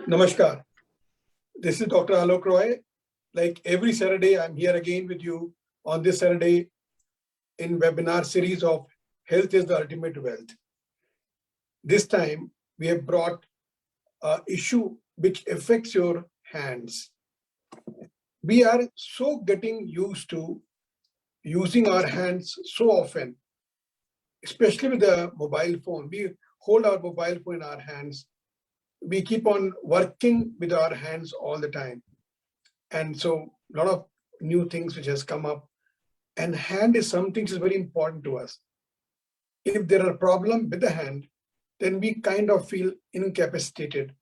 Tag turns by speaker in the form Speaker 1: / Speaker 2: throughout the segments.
Speaker 1: Namaskar. This is Dr. Alok Roy. Like every Saturday, I'm here again with you on this Saturday in webinar series of Health is the Ultimate Wealth. This time, we have brought an issue which affects your hands. We are so getting used to using our hands so often, especially with the mobile phone. We hold our mobile phone in our hands. We keep on working with our hands all the time. And so a lot of new things which has come up, and hand is something which is very important to us. If there are problems with the hand, then we kind of feel incapacitated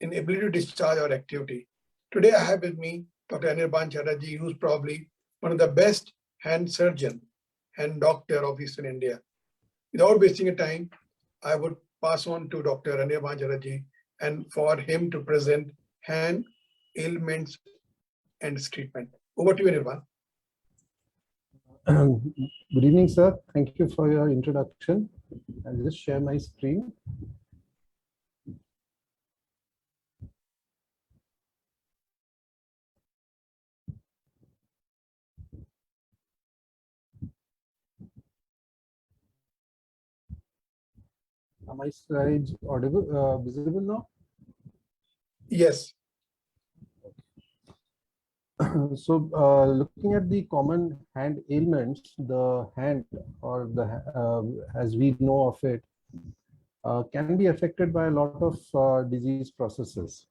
Speaker 1: in ability to discharge our activity. Today I have with me Dr. Anirban Chatterjee, who's probably one of the best hand surgeon and doctor of Eastern India. Without wasting a time, I would pass on to Dr. Anirban Chatterjee and for him to present hand ailments and its treatment. Over to you, Anirban.
Speaker 2: Good evening, sir. Thank you for your introduction. I'll just share my screen. Are my slides audible, visible now?
Speaker 1: Yes.
Speaker 2: So, looking at the common hand ailments, the hand, or as we know of it, can be affected by a lot of disease processes.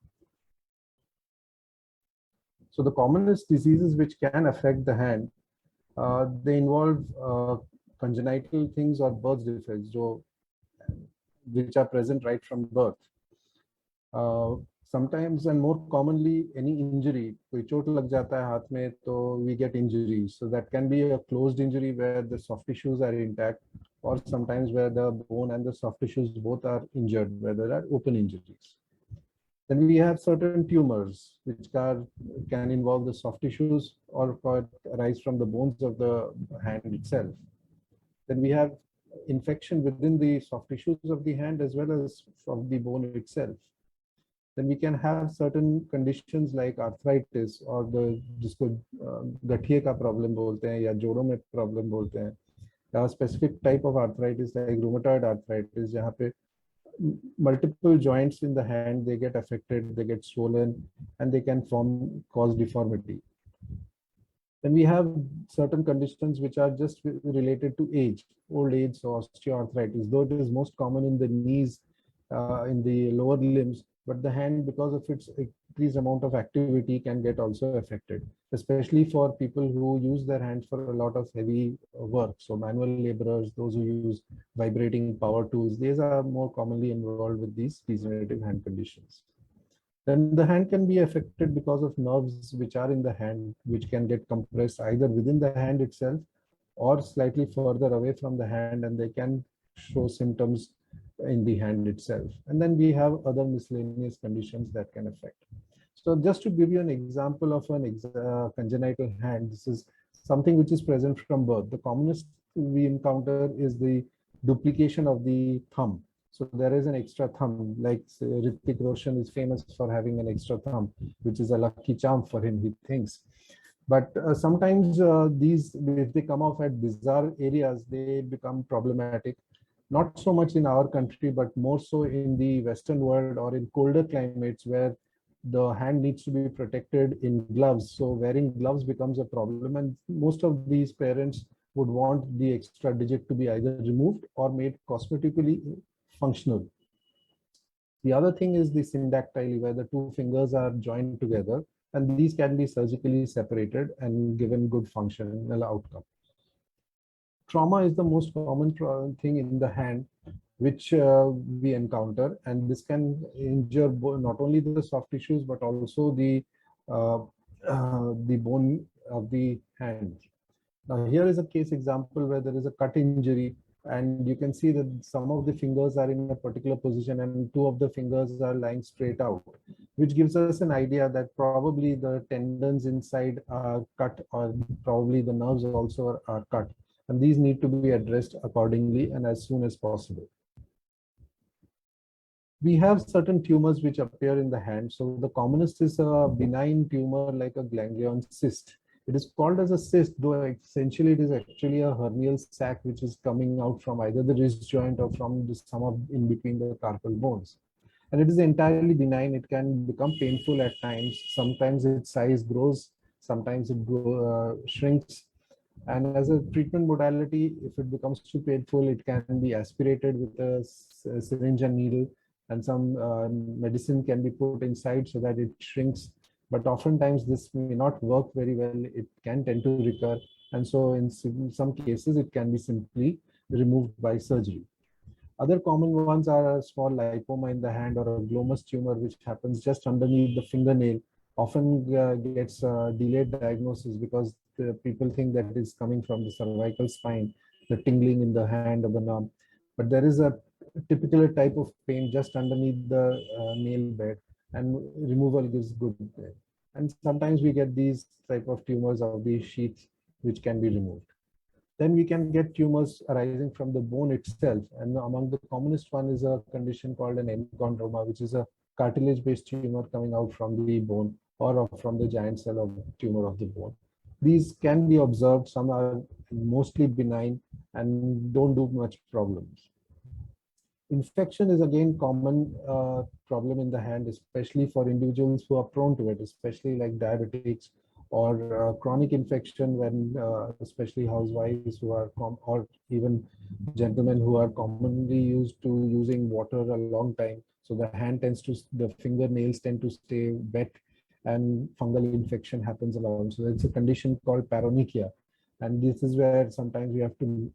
Speaker 2: So, the commonest diseases which can affect the hand, they involve congenital things or birth defects, which are present right from birth. Sometimes and more commonly, any injury, कोई चोट लग जाता है हाथ में, तो we get injuries. So that can be a closed injury where the soft tissues are intact, or sometimes where the bone and the soft tissues both are injured, where there are open injuries. Then we have certain tumors, which can involve the soft tissues or arise from the bones of the hand itself. Then we have infection within the soft tissues of the hand as well as from the bone itself. Then we can have certain conditions like arthritis or जिसको गठिए का problem बोलते हैं या जोड़ों में problem बोलते हैं. There are specific type of arthritis like rheumatoid arthritis जहाँ पे multiple joints in the hand, they get affected, they get swollen, and they can cause deformity. Then we have certain conditions which are just related to age, old age, so osteoarthritis, though it is most common in the knees, in the lower limbs, but the hand, because of its increased amount of activity, can get also affected, especially for people who use their hands for a lot of heavy work. So manual laborers, those who use vibrating power tools, these are more commonly involved with these degenerative hand conditions. Then the hand can be affected because of nerves which are in the hand, which can get compressed either within the hand itself or slightly further away from the hand, and they can show symptoms in the hand itself. And then we have other miscellaneous conditions that can affect. So just to give you an example of an congenital hand, this is something which is present from birth. The commonest we encounter is the duplication of the thumb. So there is an extra thumb, like Hrithik Roshan is famous for having an extra thumb, which is a lucky charm for him, he thinks. But sometimes these, if they come off at bizarre areas, they become problematic. Not so much in our country, but more so in the Western world or in colder climates where the hand needs to be protected in gloves. So wearing gloves becomes a problem, and most of these parents would want the extra digit to be either removed or made cosmetically functional. The other thing is the syndactyly, where the two fingers are joined together, and these can be surgically separated and given good functional outcome. Trauma is the most common thing in the hand which we encounter, and this can injure not only the soft tissues but also the bone of the hand. Now here is a case example where there is a cut injury, and you can see that some of the fingers are in a particular position and two of the fingers are lying straight out, which gives us an idea that probably the tendons inside are cut, or probably the nerves also are cut. And these need to be addressed accordingly and as soon as possible. We have certain tumors which appear in the hand. So the commonest is a benign tumor like a ganglion cyst. It is called as a cyst, though essentially it is actually a hernial sac which is coming out from either the wrist joint or from the some of in between the carpal bones. And it is entirely benign. It can become painful at times. Sometimes its size grows, sometimes it shrinks. And as a treatment modality, if it becomes too painful, it can be aspirated with a syringe and needle, and some medicine can be put inside so that it shrinks. But oftentimes this may not work very well. It can tend to recur. And so in some cases, it can be simply removed by surgery. Other common ones are a small lipoma in the hand or a glomus tumor, which happens just underneath the fingernail. Often gets delayed diagnosis because the people think that it is coming from the cervical spine, the tingling in the hand or the knob. But there is a typical type of pain just underneath the nail bed, and removal gives good. And sometimes we get these type of tumors of these sheaths which can be removed. Then we can get tumors arising from the bone itself. And among the commonest one is a condition called an enchondroma, which is a cartilage-based tumor coming out from the bone or from the giant cell of tumor of the bone. These can be observed. Some are mostly benign and don't do much problems. Infection is again common problem in the hand, especially for individuals who are prone to it, especially like diabetics or chronic infection when especially housewives who are or even gentlemen who are commonly used to using water a long time. So the hand tends to, the fingernails tend to stay wet and fungal infection happens around. So it's a condition called paronychia. And this is where sometimes we have to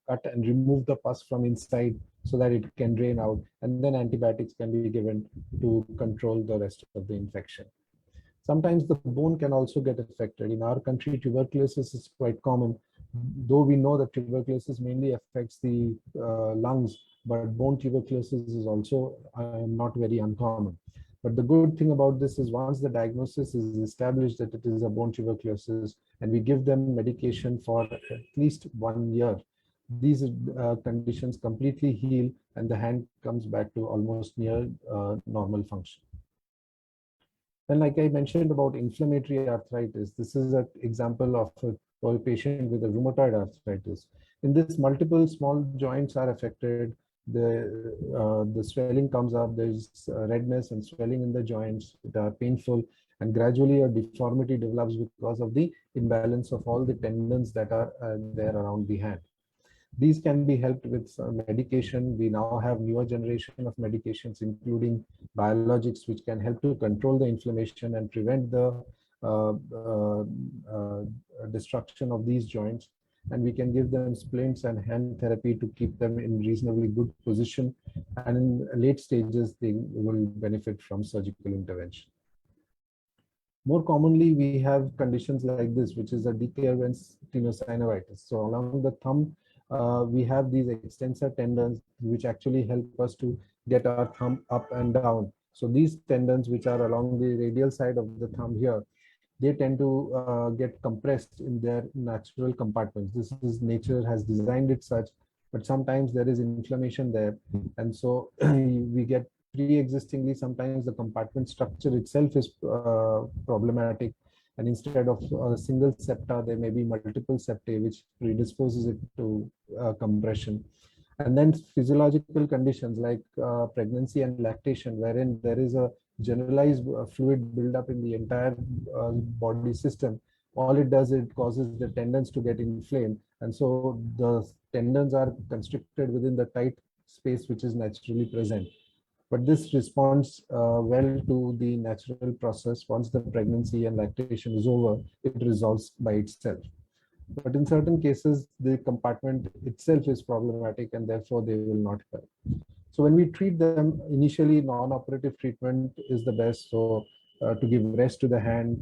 Speaker 2: cut and remove the pus from inside so that it can drain out, and then antibiotics can be given to control the rest of the infection. Sometimes the bone can also get affected. In our country, tuberculosis is quite common, though we know that tuberculosis mainly affects the lungs, but bone tuberculosis is also not very uncommon. But the good thing about this is once the diagnosis is established that it is a bone tuberculosis, and we give them medication for at least 1 year, these conditions completely heal and the hand comes back to almost near normal function. And like I mentioned about inflammatory arthritis, this is an example of a patient with a rheumatoid arthritis. In this, multiple small joints are affected. The swelling comes up, there's redness and swelling in the joints that are painful, and gradually a deformity develops because of the imbalance of all the tendons that are there around the hand. These can be helped with some medication. We now have newer generation of medications, including biologics, which can help to control the inflammation and prevent the uh, uh, uh, destruction of these joints. And we can give them splints and hand therapy to keep them in reasonably good position. And in late stages, they will benefit from surgical intervention. More commonly, we have conditions like this, which is a Declarative Synovitis. So along the thumb, we have these extensor tendons, which actually help us to get our thumb up and down. So these tendons, which are along the radial side of the thumb here, they tend to get compressed in their natural compartments. This is nature has designed it such, but sometimes there is inflammation there. And so we get pre-existingly, sometimes the compartment structure itself is problematic. And instead of a single septa, there may be multiple septae, which predisposes it to compression. And then physiological conditions like pregnancy and lactation, wherein there is a generalized fluid buildup in the entire body system. All it does, it causes the tendons to get inflamed. And so the tendons are constricted within the tight space which is naturally present. But this responds well to the natural process. Once the pregnancy and lactation is over, it resolves by itself. But in certain cases, the compartment itself is problematic and therefore they will not help. So when we treat them, initially non-operative treatment is the best. So to give rest to the hand,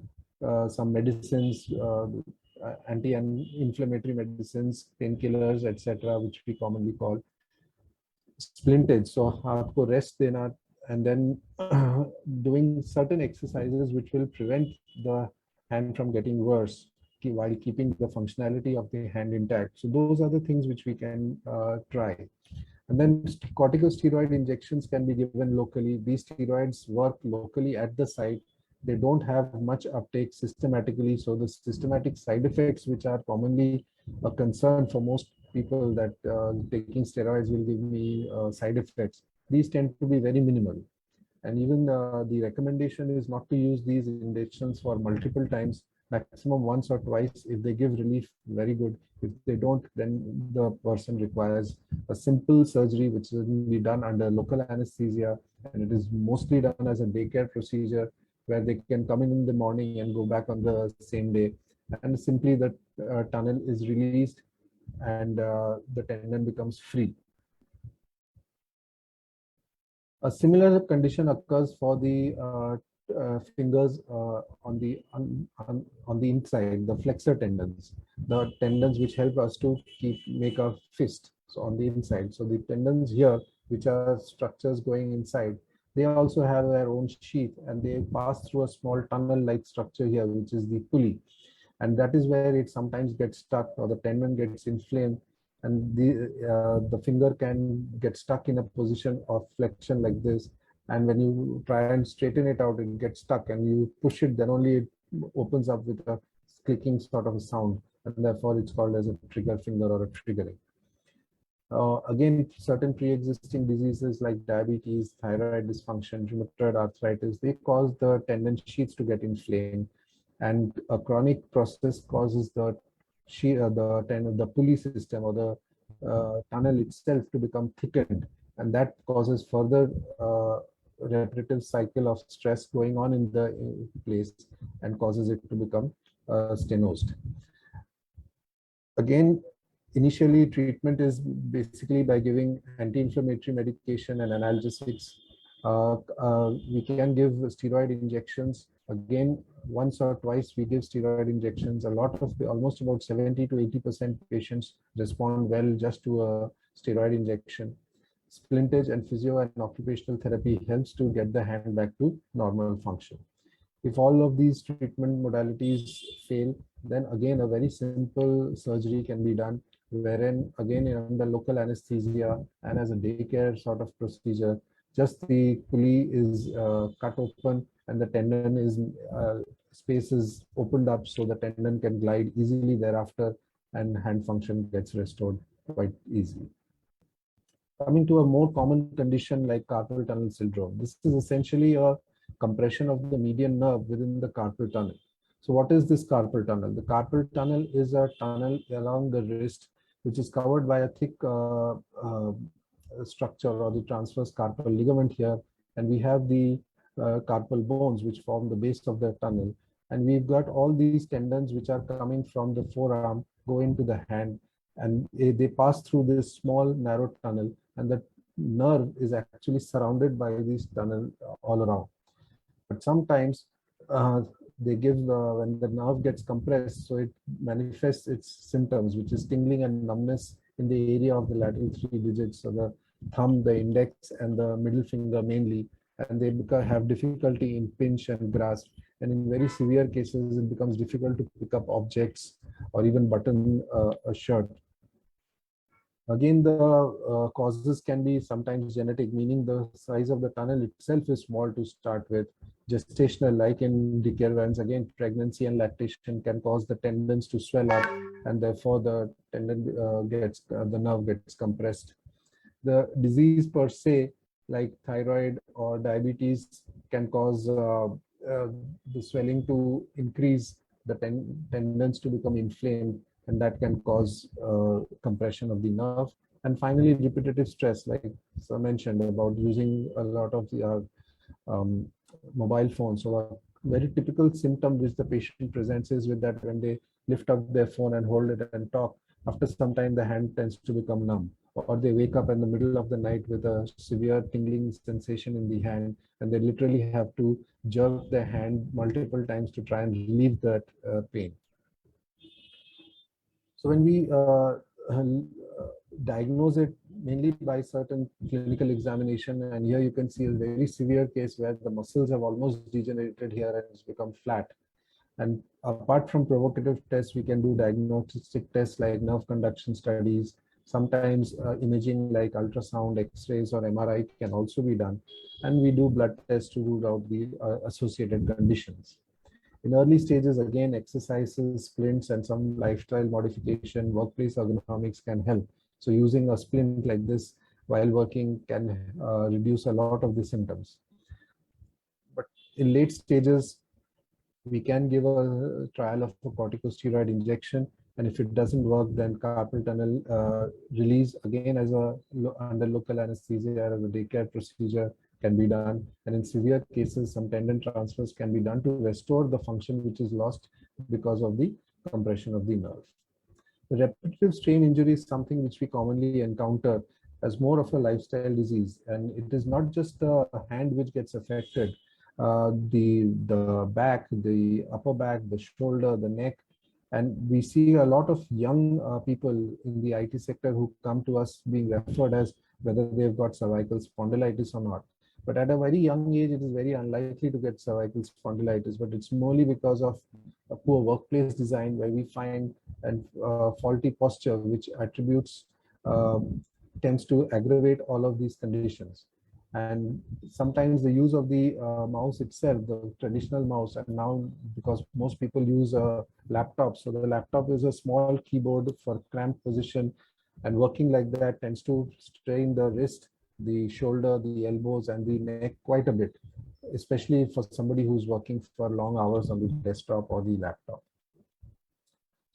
Speaker 2: some medicines, anti-inflammatory medicines, painkillers, etc., which we commonly call splintage. So आपको rest देना, and then doing certain exercises which will prevent the hand from getting worse while keeping the functionality of the hand intact. So those are the things which we can try. And then corticosteroid injections can be given locally. These steroids work locally at the site. They don't have much uptake systematically. So the systematic side effects, which are commonly a concern for most people, that taking steroids will give me side effects, these tend to be very minimal. And even the recommendation is not to use these injections for multiple times, maximum once or twice. If they give relief, very good. If they don't, then the person requires a simple surgery, which will be done under local anesthesia. And it is mostly done as a daycare procedure, where they can come in the morning and go back on the same day. And simply the tunnel is released and the tendon becomes free. A similar condition occurs for the fingers on the inside, the flexor tendons, the tendons which help us to make a fist. So on the inside, so the tendons here, which are structures going inside, they also have their own sheath, and they pass through a small tunnel-like structure here, which is the pulley, and that is where it sometimes gets stuck or the tendon gets inflamed, and the finger can get stuck in a position of flexion like this. And when you try and straighten it out, it gets stuck, and you push it, then only it opens up with a clicking sort of a sound, and therefore it's called as a trigger finger or a triggering. Again, certain pre-existing diseases like diabetes, thyroid dysfunction, rheumatoid arthritis, they cause the tendon sheaths to get inflamed, and a chronic process causes the pulley system or the tunnel itself to become thickened, and that causes further repetitive cycle of stress going on in the place and causes it to become stenosed. Again, initially treatment is basically by giving anti-inflammatory medication and analgesics. We can give steroid injections. Again, once or twice we give steroid injections. Almost about 70 to 80% patients respond well just to a steroid injection. Splintage and physio and occupational therapy helps to get the hand back to normal function. If all of these treatment modalities fail, then again a very simple surgery can be done, wherein again under local anesthesia and as a daycare sort of procedure, just the pulley is cut open and the tendon is space is opened up so the tendon can glide easily thereafter, and hand function gets restored quite easily. Coming to a more common condition like carpal tunnel syndrome. This is essentially a compression of the median nerve within the carpal tunnel. So what is this carpal tunnel? The carpal tunnel is a tunnel along the wrist, which is covered by a thick structure or the transverse carpal ligament here. And we have the carpal bones, which form the base of the tunnel. And we've got all these tendons which are coming from the forearm, go into the hand, and they pass through this small narrow tunnel, and the nerve is actually surrounded by this tunnel all around. But sometimes they give when the nerve gets compressed, so it manifests its symptoms, which is tingling and numbness in the area of the lateral 3 digits, so the thumb, the index, and the middle finger mainly, and they have difficulty in pinch and grasp. And in very severe cases, it becomes difficult to pick up objects or even button a shirt. Again, the causes can be sometimes genetic, meaning the size of the tunnel itself is small to start with. Gestational, like in declarants, again, pregnancy and lactation can cause the tendons to swell up, and therefore the tendon the nerve gets compressed. The disease per se, like thyroid or diabetes, can cause the swelling to increase, the tendons to become inflamed, and that can cause compression of the nerve. And finally, repetitive stress, like I mentioned about using a lot of the mobile phones. So a very typical symptom which the patient presents is with that when they lift up their phone and hold it and talk, after some time the hand tends to become numb, or they wake up in the middle of the night with a severe tingling sensation in the hand, and they literally have to jerk their hand multiple times to try and relieve that pain. So when we diagnose it mainly by certain clinical examination, and here you can see a very severe case where the muscles have almost degenerated here and it's become flat. And apart from provocative tests, we can do diagnostic tests like nerve conduction studies, Sometimes imaging like ultrasound, X-rays, or MRI can also be done. And we do blood tests to rule out the associated conditions. In early stages, again, exercises, splints, and some lifestyle modification, workplace ergonomics can help. So using a splint like this while working can reduce a lot of the symptoms. But in late stages, we can give a trial of a corticosteroid injection, and if it doesn't work, then carpal tunnel release again as a under local anesthesia as a daycare procedure can be done. And in severe cases, some tendon transfers can be done to restore the function which is lost because of the compression of the nerve. The repetitive strain injury is something which we commonly encounter as more of a lifestyle disease, and it is not just the hand which gets affected. The back, the upper back, the shoulder, the neck, and we see a lot of young people in the IT sector who come to us being referred as whether they've got cervical spondylitis or not. But at a very young age, it is very unlikely to get cervical spondylitis, but it's merely because of a poor workplace design where we find and faulty posture, which attributes tends to aggravate all of these conditions. And sometimes the use of the mouse itself, the traditional mouse, and now because most people use a laptop, so the laptop is a small keyboard for cramped position, and working like that tends to strain the wrist, the shoulder, the elbows, and the neck quite a bit, especially for somebody who's working for long hours on the desktop or the laptop.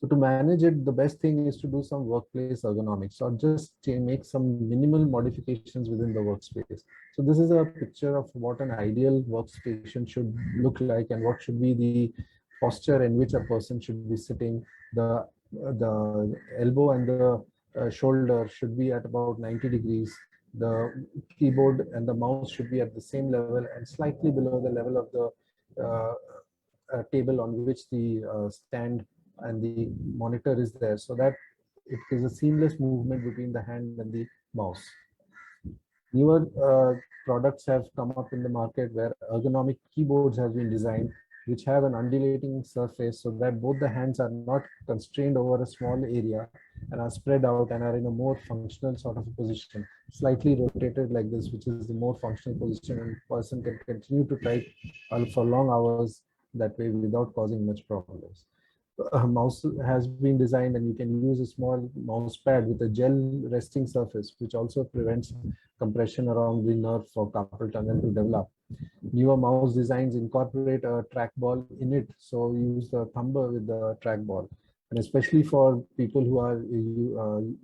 Speaker 2: So to manage it, the best thing is to do some workplace ergonomics or just make some minimal modifications within the workspace. So this is a picture of what an ideal workstation should look like and what should be the posture in which a person should be sitting. The elbow and the shoulder should be at about 90 degrees. The keyboard and the mouse should be at the same level and slightly below the level of the table on which the stand and the monitor is there, so that it is a seamless movement between the hand and the mouse. Newer products have come up in the market where ergonomic keyboards have been designed, which have an undulating surface so that both the hands are not constrained over a small area and are spread out and are in a more functional sort of position, slightly rotated like this, which is the more functional position, and the person can continue to type for long hours that way without causing much problems. A mouse has been designed, and you can use a small mouse pad with a gel resting surface, which also prevents compression around the nerve for carpal tunnel to develop. Newer mouse designs incorporate a trackball in it, so you use the thumb with the trackball. And especially for people who are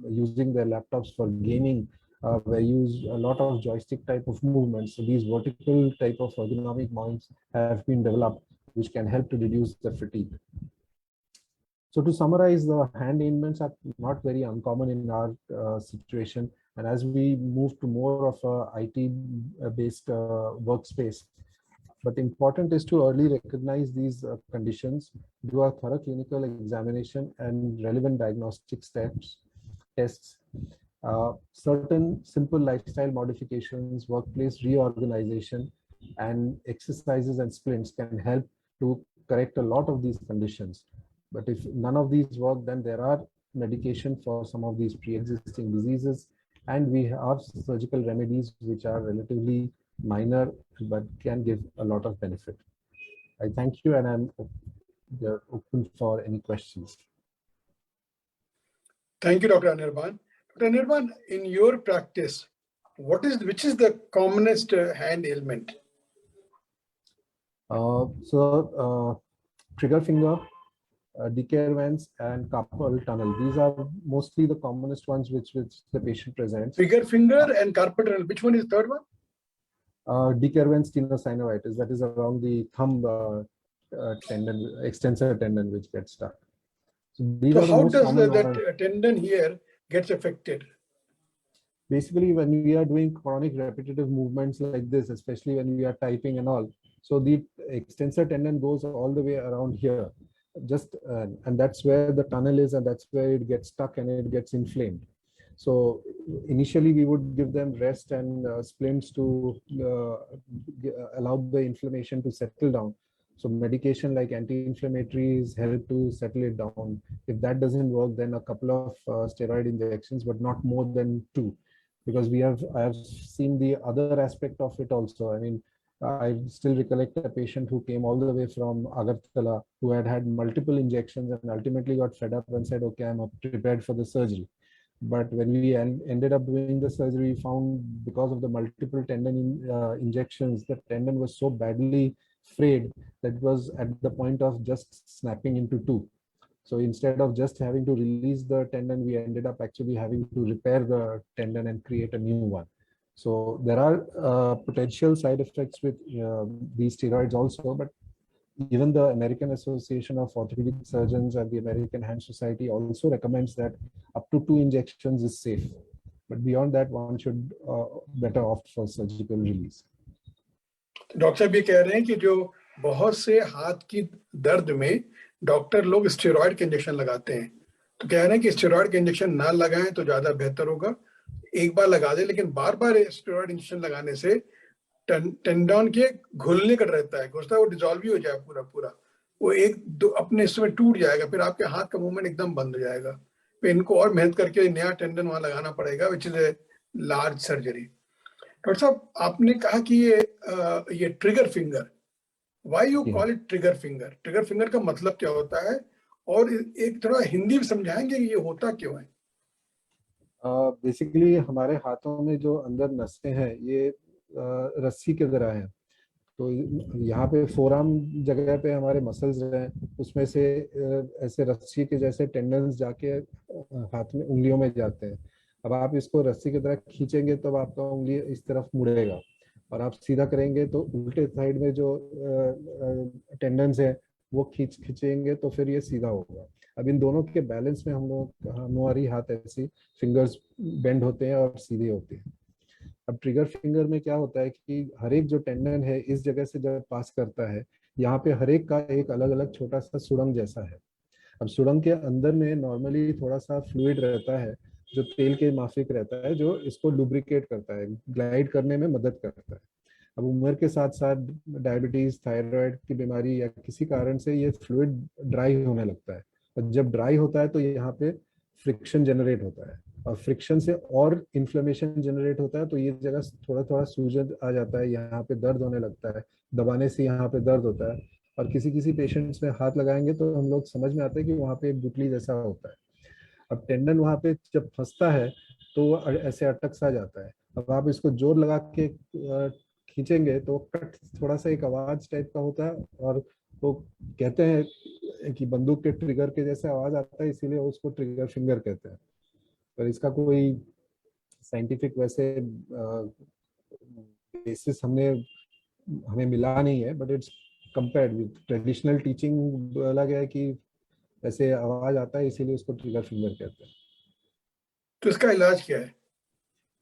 Speaker 2: using their laptops for gaming, where you use a lot of joystick type of movements. So these vertical type of ergonomic mounts have been developed, which can help to reduce the fatigue. So to summarize, the hand ailments are not very uncommon in our situation. And as we move to more of a IT-based workspace, but important is to early recognize these conditions, do a thorough clinical examination and relevant diagnostic tests. Certain simple lifestyle modifications, workplace reorganization, and exercises and splints can help to correct a lot of these conditions. But if none of these work, then there are medication for some of these pre-existing diseases, and we have surgical remedies which are relatively minor but can give a lot of benefit. I thank you, and I'm open for any questions.
Speaker 1: Thank you, Dr. Anirban. Dr. Anirban, in your practice, which is the commonest hand ailment?
Speaker 2: Trigger finger, declarants, and carpal tunnel. These are mostly the commonest ones which the patient presents.
Speaker 1: Trigger finger and carpal tunnel. Which one is the third one?
Speaker 2: Declarant synovitis, that is around the thumb tendon, extensor tendon, which gets stuck.
Speaker 1: So how does that tendon here gets affected?
Speaker 2: Basically, when we are doing chronic repetitive movements like this, especially when we are typing and all, so the extensor tendon goes all the way around here, and that's where the tunnel is, and that's where it gets stuck and it gets inflamed. So initially we would give them rest and splints to allow the inflammation to settle down. So medication like anti-inflammatories help to settle it down. If that doesn't work, then a couple of steroid injections, but not more than two, because I have seen the other aspect of it also. I mean, I still recollect a patient who came all the way from Agartala, who had had multiple injections and ultimately got fed up and said, okay, I'm prepared for the surgery. But when we ended up doing the surgery, we found because of the multiple injections, the tendon was so badly frayed that it was at the point of just snapping into two. So instead of just having to release the tendon, we ended up actually having to repair the tendon and create a new one. So there are potential side effects with these steroids also, but even the American Association of Orthopaedic Surgeons and the American Hand Society also recommends that up to 2 injections is safe. But beyond that, one should better opt for surgical release.
Speaker 1: Doctor साहब ये कह रहे हैं कि जो बहुत से हाथ की दर्द में डॉक्टर लोग स्टेरॉइड के इंजेक्शन लगाते हैं, तो कह रहे हैं कि स्टेरॉइड के इंजेक्शन ना लगाएं तो ज्यादा बेहतर होगा, एक बार लगा दें, लेकिन बार बार स्टेरॉइड इंजेक्शन लगाने से टेंडन के घुलने का रहता है, घुसता है, वो डिजॉल्व ही हो जाए पूरा पूरा, वो एक दो अपने हिस्से में टूट जाएगा, फिर आपके हाथ का मूवमेंट एकदम बंद हो जाएगा, फिर इनको और मेहनत करके नया टेंडन वहां लगाना पड़ेगा, which is a large surgery. Doctor साहब, आपने कहा कि ये trigger finger, why you call it trigger finger? Trigger finger का मतलब क्या होता है, और एक थोड़ा हिंदी में समझाएंगे कि ये होता क्यों है?
Speaker 2: बेसिकली हमारे हाथों में जो अंदर नसें हैं ये रस्सी की तरह है। तो यहाँ पे फोरआर्म जगह पे हमारे मसल्स हैं, उसमें से ऐसे रस्सी के जैसे टेंडन्स जाके हाथ में उंगलियों में जाते हैं। अब आप इसको रस्सी की तरह खींचेंगे तो आपका उंगली इस तरफ मुड़ेगा, और आप सीधा करेंगे तो उल्टे साइड में जो टेंडन्स है वो खींचेंगे तो फिर ये सीधा होगा। अब इन दोनों के बैलेंस में हमारी हाथ ऐसी फिंगर्स बेंड होते हैं और सीधे होते हैं। अब ट्रिगर फिंगर में क्या होता है कि हर एक जो टेंडन है इस जगह से जब पास करता है, यहाँ पे हर एक का एक अलग अलग छोटा सा सुरंग जैसा है। अब सुरंग के अंदर में नॉर्मली थोड़ा सा फ्लूइड रहता है जो तेल के माफिक रहता है, जो इसको लुब्रिकेट करता है, ग्लाइड करने में मदद करता है। अब उम्र के साथ साथ डायबिटीज, थायराइड की बीमारी या किसी कारण से ये फ्लूइड ड्राई होने लगता है, और जब ड्राई होता है तो यहाँ पे फ्रिक्शन जनरेट होता है, और फ्रिक्शन से और इन्फ्लेमेशन जनरेट होता है, तो ये जगह थोड़ा थोड़ा सूजन आ जाता है, यहाँ पे दर्द होने लगता है, दबाने से यहाँ पे दर्द होता है, और किसी किसी पेशेंट्स में हाथ लगाएंगे तो हम लोग समझ में आता है कि वहाँ पे एक गुठली जैसा होता है। अब टेंडन वहाँ पे जब फंसता है तो वो ऐसे अटक सा जाता है। अब आप इसको जोर लगा के खींचेंगे तो कट थोड़ा सा एक आवाज टाइप का होता है, और वो कहते हैं कि बंदूक के ट्रिगर के जैसे आवाज आता है, इसीलिए उसको ट्रिगर फिंगर कहते हैं। पर इसका कोई साइंटिफिक वैसे बेसिस हमें मिला नहीं है, but it's compared with traditional teaching बोला गया है कि ऐसे आवाज आता है इसीलिए उसको ट्रिगर फिंगर कहते हैं।
Speaker 1: तो इसका इलाज क्या है?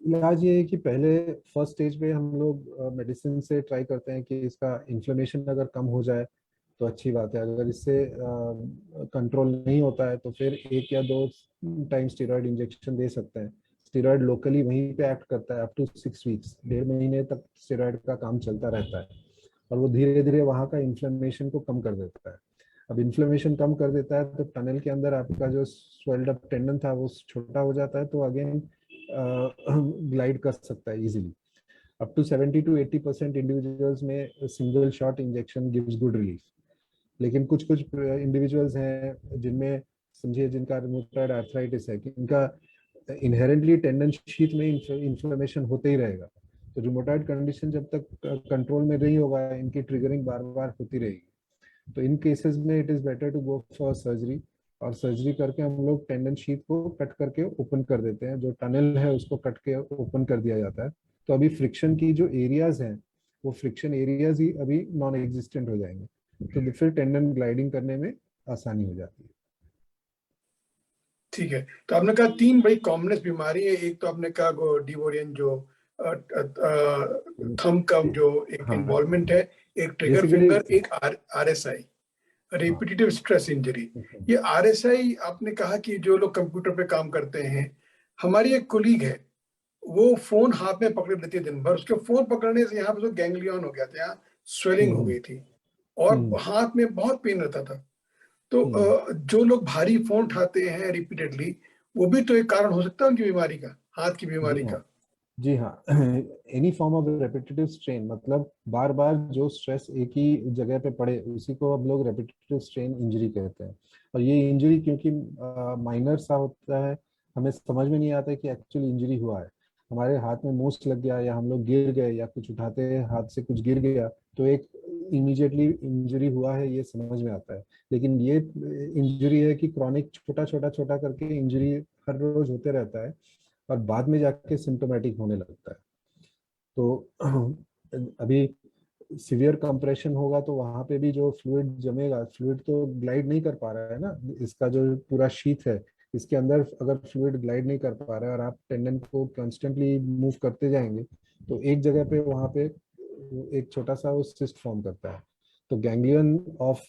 Speaker 2: इलाज ये है कि पहले फर्स्ट स्टेज पे हम लोग मेडिसिन से ट्राई करते हैं कि इसका इन्फ्लेमेशन अगर कम हो जाए तो अच्छी बात है। अगर इससे कंट्रोल नहीं होता है तो फिर 1 या 2 टाइम स्टेरॉइड इंजेक्शन दे सकते हैं। स्टेरॉइड लोकली वहीं पे एक्ट करता है अप टू 6 वीक्स, 1.5 महीने तक स्टेरॉइड का काम चलता रहता है, और वो धीरे धीरे वहाँ का इन्फ्लेमेशन को कम कर देता है। अब इन्फ्लेमेशन कम कर देता है तो टनल के अंदर आपका जो स्वेल्ड अप टेंडन था वो छोटा हो जाता है, तो अगेन ग्लाइड कर सकता है easily. Up to 70 to 80% individuals में single shot injection gives good relief. लेकिन कुछ इंडिविजुअल्स हैं जिनमें समझिए जिनका रूमेटॉइड आर्थराइटिस है कि इनका इनहेरेंटली टेंडन शीथ में इन्फ्लेमेशन होते ही रहेगा, तो रूमेटॉइड कंडीशन जब तक कंट्रोल में नहीं होगा इनकी ट्रिगरिंग बार बार होती रहेगी। तो इन केसेस में it is better to go for surgery, और सर्जरी करके हम लोग टेंडन शीथ को कट करके ओपन कर देते हैं, जो टनल है उसको कट के ओपन कर दिया जाता है। तो अभी फ्रिक्शन की जो एरियाज हैं वो फ्रिक्शन एरियाज ही अभी नॉन एग्जिस्टेंट हो जाएंगे, तो फिर टेंडन ग्लाइडिंग करने में आसानी हो जाती है।
Speaker 1: ठीक है, तो आपने कहा 3 बड़ी कॉमनेस्ट बीमारी है। एक तो आपने कहा डिवोरियन जो थंब का जो एक इन्वॉल्वमेंट है, एक ट्रिगर फिंगर, एक आरएसआई, रिपीटेटिव स्ट्रेस इंजरी। ये आरएसआई आपने कहा कि जो लोग कंप्यूटर पे काम करते हैं, हमारी एक कोलीग है, वो फोन हाथ में पकड़ लेती है दिन भर, उसके फोन पकड़ने से यहाँ पे तो गैंग्लियन हो गया था, यहाँ स्वेलिंग हो गई थी, और हाथ में बहुत पेन रहता था। तो जो लोग भारी फोन उठाते हैं रिपीटेडली, वो भी तो एक कारण हो सकता है उनकी बीमारी का, हाथ की बीमारी का।
Speaker 2: जी हाँ, any form of repetitive strain, मतलब बार बार जो स्ट्रेस एक ही जगह पे पड़े, उसी को हम लोग रेपिटेटिव स्ट्रेन इंजरी कहते हैं। और ये इंजरी क्योंकि माइनर सा होता है, हमें समझ में नहीं आता कि एक्चुअली इंजरी हुआ है। हमारे हाथ में मूस लग गया, या हम लोग गिर गए, या कुछ उठाते हाथ से कुछ गिर गया, तो एक इमीडिएटली इंजरी हुआ है ये समझ में आता है। लेकिन ये इंजरी है कि क्रॉनिक छोटा छोटा छोटा करके इंजरी हर रोज होते रहता है, और बाद में जाके सिम्टोमेटिक होने लगता है। तो अभी सीवियर कंप्रेशन होगा तो वहां पे भी जो फ्लूइड जमेगा, फ्लूइड तो ग्लाइड नहीं कर पा रहा है ना, इसका जो पूरा शीथ है इसके अंदर अगर फ्लूइड ग्लाइड नहीं कर पा रहा है और आप टेंडन को कॉन्स्टेंटली मूव करते जाएंगे, तो एक जगह पे वहां पे एक छोटा सा वो सिस्ट फॉर्म करता है। तो गैंग्लियन ऑफ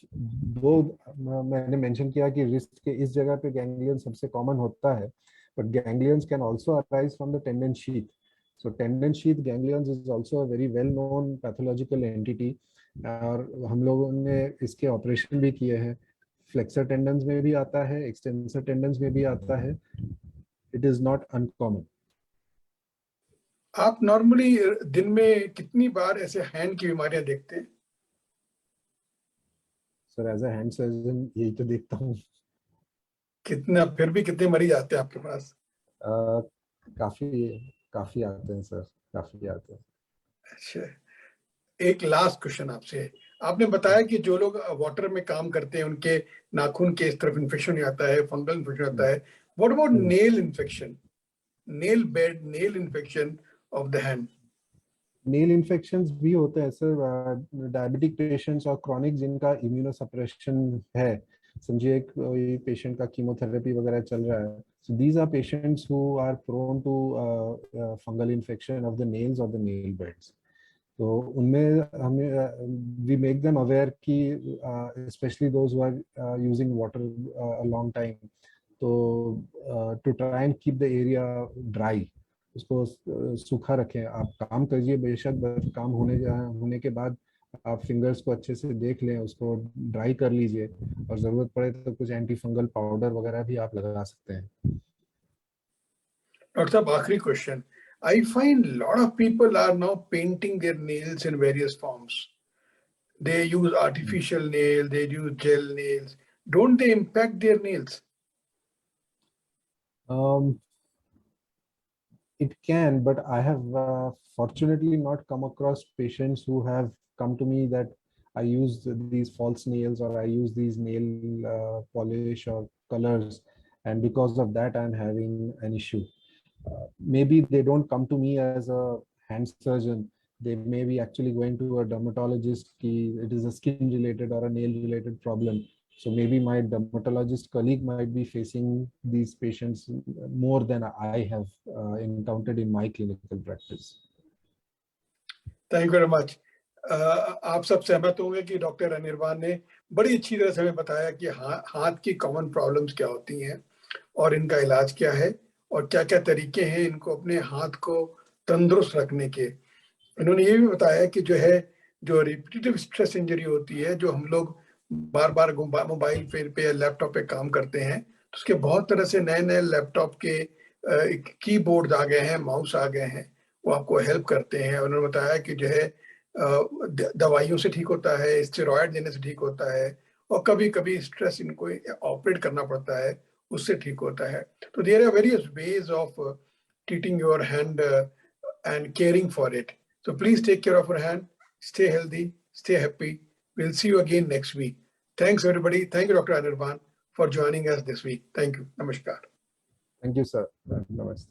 Speaker 2: वो, मैंने मेंशन किया कि रिस्ट के इस जगह पे गैंग्लियन सबसे कॉमन होता है, but ganglions can also arise from the tendon sheath. So tendon sheath ganglions is also a very well known pathological entity, और हम लोगों ने इसके ऑपरेशन भी किए हैं। फ्लेक्सर टेंडन्स में भी आता है, एक्सटेंसर टेंडन्स में भी आता है। It is not uncommon.
Speaker 1: आप नॉर्मली दिन में कितनी बार ऐसे हैंड की बीमारियां देखते हैं?
Speaker 2: Sir as a hand surgeon यही तो देखता हूँ।
Speaker 1: कितना, फिर भी कितने मरीज आते हैं आपके पास?
Speaker 2: काफी काफी आते हैं सर, काफी आते हैं।
Speaker 1: अच्छा, एक लास्ट क्वेश्चन आपसे। आपने बताया कि जो लोग वाटर में काम करते हैं उनके नाखून के इस तरफ इन्फेक्शन आता है, फंगल इन्फेक्शन आता है। What about nail infection, nail bed, nail infection of the hand?
Speaker 2: Nail infections भी होते हैं सर, डायबिटिक पेशेंट्स और क्रॉनिक जिनका इम्यूनोसप्रेशन है। समझिए कोई पेशेंट का कीमोथेरेपी वगैरह चल रहा है, so these are patients who are prone to fungal infection of the nails or the nail beds. तो उनमें हमें वी मेक देम अवेयर कि specially those who are using water a long time, तो to try and keep the area dry, उसको सूखा रखें। आप काम करिए बेशक, बस काम होने के बाद आप फिंगर्स को अच्छे से देख लें, उसको ड्राई कर लीजिए, और ज़रूरत पड़े तो कुछ एंटी फंगल पाउडर वगैरह भी आप लगा सकते हैं।
Speaker 1: डॉक्टर साहब, आखिरी question. I find a lot of people are now painting their nails in various forms. They use artificial nail, they use gel nails. Don't they impact their nails?
Speaker 2: It can, but I have fortunately not come across patients who have come to me that I use these false nails or I use these nail polish or colors, and because of that I'm having an issue. Maybe they don't come to me as a hand surgeon. They may be actually going to a dermatologist ki it is a skin related or a nail related problem. So maybe my dermatologist colleague might be facing these patients more than I have encountered in my clinical practice.
Speaker 1: Thank you very much. आप सब सहमत होंगे कि doctor Anirban ने बड़ी अच्छी तरह से हमें बताया कि हाथ की कॉमन प्रॉब्लम्स क्या होती हैं और इनका इलाज क्या है, और क्या क्या तरीके हैं इनको अपने हाथ को तंदुरुस्त रखने के। इन्होंने ये भी बताया कि जो है, जो रिपीटेटिव स्ट्रेस इंजरी होती है, जो हम लोग बार बार मोबाइल पे या लैपटॉप पे काम करते हैं, तो उसके बहुत तरह से नए नए लैपटॉप के कीबोर्ड आ गए हैं, माउस आ गए हैं, वो आपको हेल्प करते हैं। उन्होंने बताया कि जो है दवाइयों से ठीक होता है, स्टेरॉयड देने से ठीक होता है, और कभी कभी स्ट्रेस इनको ऑपरेट करना पड़ता है, उससे ठीक होता है। तो there are various ways of treating your hand and caring for it. So please take care of your hand, stay healthy, stay happy. We'll see you again next week. Thanks everybody. Thank you, Dr. Anirban, for joining us this week. Thank you. Namaskar.
Speaker 2: Thank you, sir. Namaste.